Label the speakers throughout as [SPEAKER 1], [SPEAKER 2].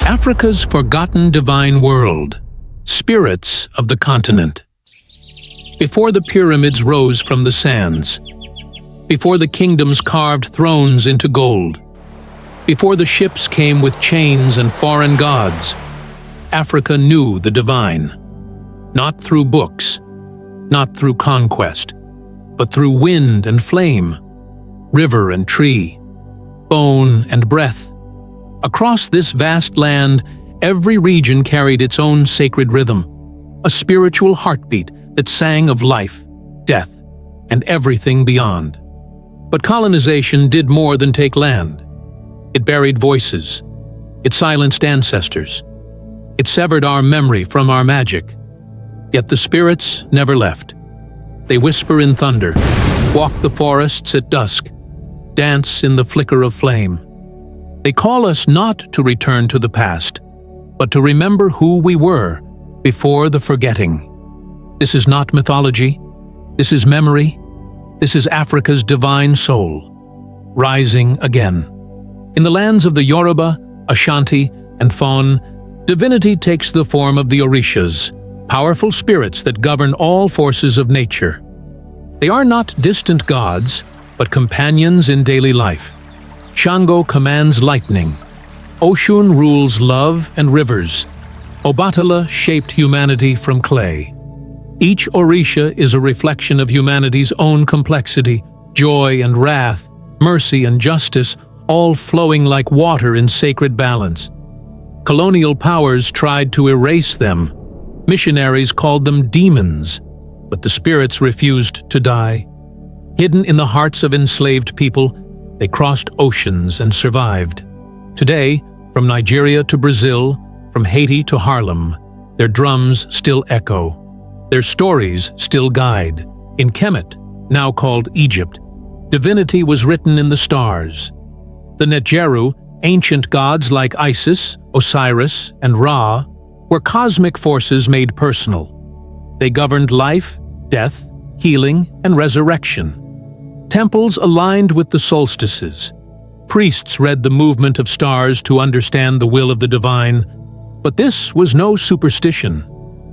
[SPEAKER 1] Africa's forgotten divine world, spirits of the continent. Before the pyramids rose from the sands, before the kingdoms carved thrones into gold, before the ships came with chains and foreign gods, Africa knew the divine. Not through books, not through conquest, but through wind and flame, river and tree, bone and breath. Across this vast land, every region carried its own sacred rhythm, a spiritual heartbeat that sang of life, death, and everything beyond. But colonization did more than take land. It buried voices. It silenced ancestors. It severed our memory from our magic. Yet the spirits never left. They whisper in thunder, walk the forests at dusk, dance in the flicker of flame. They call us not to return to the past, but to remember who we were before the forgetting. This is not mythology. This is memory. This is Africa's divine soul, rising again. In the lands of the Yoruba, Ashanti, and Fon, divinity takes the form of the Orishas, powerful spirits that govern all forces of nature. They are not distant gods, but companions in daily life. Shango commands lightning. Oshun rules love and rivers. Obatala shaped humanity from clay. Each Orisha is a reflection of humanity's own complexity, joy and wrath, mercy and justice, all flowing like water in sacred balance. Colonial powers tried to erase them. Missionaries called them demons, but the spirits refused to die. Hidden in the hearts of enslaved people, they crossed oceans and survived. Today, from Nigeria to Brazil, from Haiti to Harlem, their drums still echo. Their stories still guide. In Kemet, now called Egypt, divinity was written in the stars. The Netjeru, ancient gods like Isis, Osiris, and Ra, were cosmic forces made personal. They governed life, death, healing, and resurrection. Temples aligned with the solstices. Priests read the movement of stars to understand the will of the divine. But this was no superstition.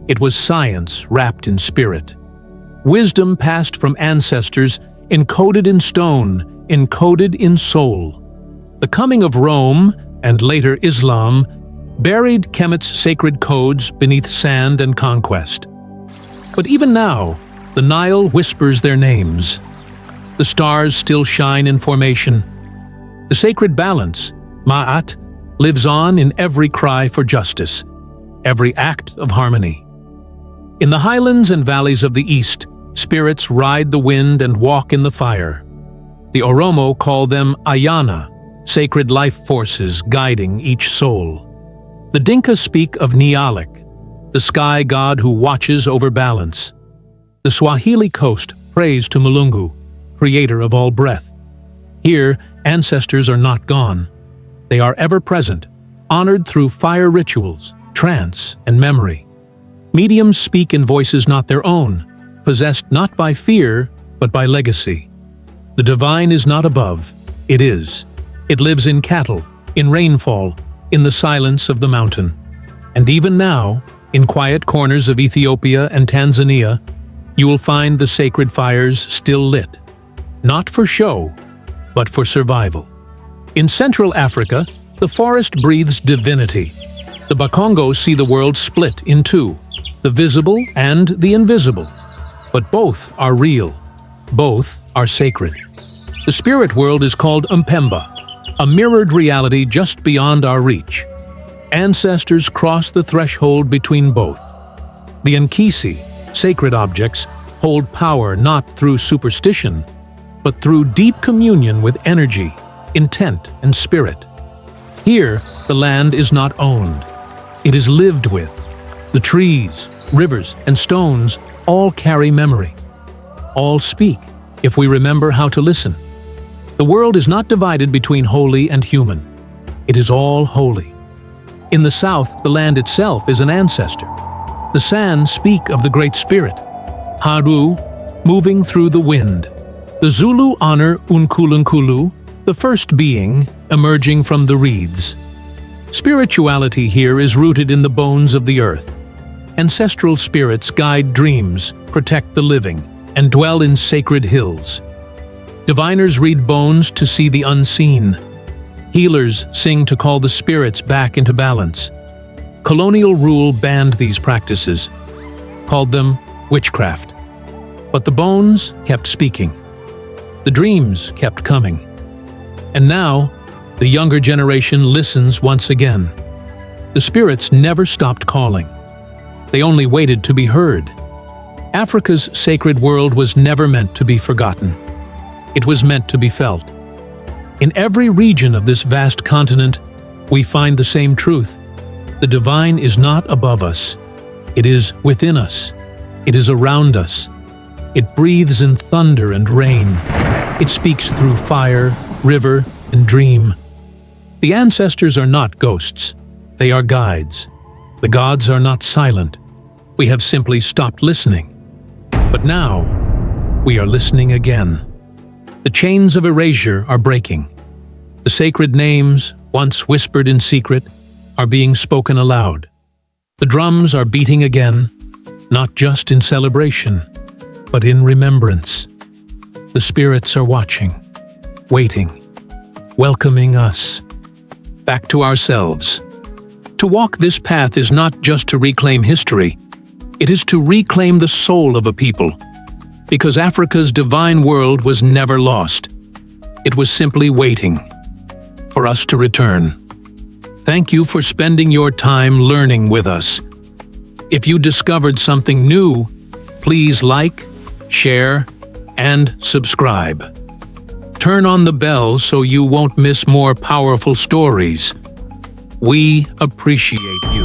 [SPEAKER 1] It was science wrapped in spirit. Wisdom passed from ancestors, encoded in stone, encoded in soul. The coming of Rome, and later Islam, buried Kemet's sacred codes beneath sand and conquest. But even now, the Nile whispers their names. The stars still shine in formation. The sacred balance, Ma'at, lives on in every cry for justice, every act of harmony. In the highlands and valleys of the east, spirits ride the wind and walk in the fire. The Oromo call them Ayana, sacred life forces guiding each soul. The Dinka speak of Nialik, the sky god who watches over balance. The Swahili coast prays to Mulungu, creator of all breath. Here, ancestors are not gone. They are ever present, honored through fire rituals, trance, and memory. Mediums speak in voices not their own, possessed not by fear, but by legacy. The divine is not above, it is. It lives in cattle, in rainfall, in the silence of the mountain. And even now, in quiet corners of Ethiopia and Tanzania, you will find the sacred fires still lit, not for show, but for survival. In Central Africa, the forest breathes divinity. The Bakongos see the world split in two, the visible and the invisible. But both are real. Both are sacred. The spirit world is called Mpemba, a mirrored reality just beyond our reach. Ancestors cross the threshold between both. The Nkisi, sacred objects, hold power not through superstition, but through deep communion with energy, intent, and spirit. Here, the land is not owned. It is lived with. The trees, rivers, and stones all carry memory. All speak, if we remember how to listen. The world is not divided between holy and human. It is all holy. In the south, the land itself is an ancestor. The San speak of the Great Spirit, Haru, moving through the wind. The Zulu honor Unkulunkulu, the first being emerging from the reeds. Spirituality here is rooted in the bones of the earth. Ancestral spirits guide dreams, protect the living, and dwell in sacred hills. Diviners read bones to see the unseen. Healers sing to call the spirits back into balance. Colonial rule banned these practices, called them witchcraft. But the bones kept speaking. The dreams kept coming. And now, the younger generation listens once again. The spirits never stopped calling. They only waited to be heard. Africa's sacred world was never meant to be forgotten. It was meant to be felt. In every region of this vast continent, we find the same truth. The divine is not above us. It is within us. It is around us. It breathes in thunder and rain. It speaks through fire, river, and dream. The ancestors are not ghosts. They are guides. The gods are not silent. We have simply stopped listening. But now, we are listening again. The chains of erasure are breaking. The sacred names, once whispered in secret, are being spoken aloud. The drums are beating again, not just in celebration, but in remembrance. The spirits are watching, waiting, welcoming us back to ourselves. To walk this path is not just to reclaim history, it is to reclaim the soul of a people, because Africa's divine world was never lost. It was simply waiting for us to return. Thank you for spending your time learning with us. If you discovered something new, please like, share, and subscribe. Turn on the bell so you won't miss more powerful stories. We appreciate you.